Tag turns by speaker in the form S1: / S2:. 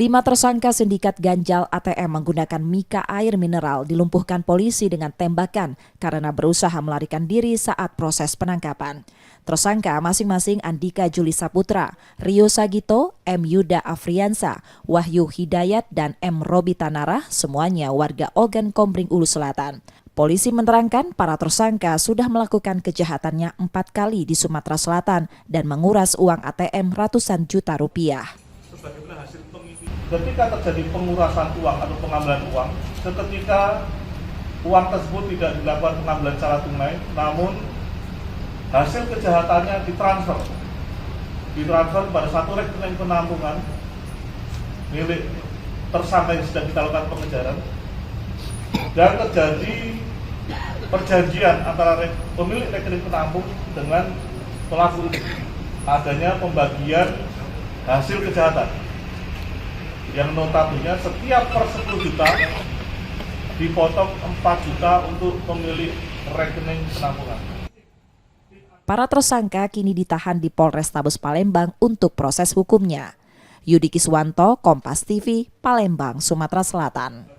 S1: 5 tersangka sindikat ganjal ATM menggunakan mika air mineral dilumpuhkan polisi dengan tembakan karena berusaha melarikan diri saat proses penangkapan. Tersangka masing-masing Andika Juli Saputra, Rio Sagito, M. Yuda Afriansa, Wahyu Hidayat, dan M. Robi Tanarah, semuanya warga Ogan Kombring Ulu Selatan. Polisi menerangkan para tersangka sudah melakukan kejahatannya 4 kali di Sumatera Selatan dan menguras uang ATM ratusan juta rupiah.
S2: Ketika terjadi pengurasan uang atau pengambilan uang, seketika uang tersebut tidak dilakukan pengambilan secara tunai, namun hasil kejahatannya ditransfer pada satu rekening penampungan milik tersangka yang sedang kita lakukan pengejaran, dan terjadi perjanjian antara pemilik rekening penampung dengan pelaku ini, adanya pembagian hasil kejahatan yang notabene setiap per 10 juta dipotong 4 juta untuk pemilik rekening penampungan.
S1: Para tersangka kini ditahan di Polrestabes Palembang untuk proses hukumnya. Yudi Kiswanto, Kompas TV, Palembang, Sumatera Selatan.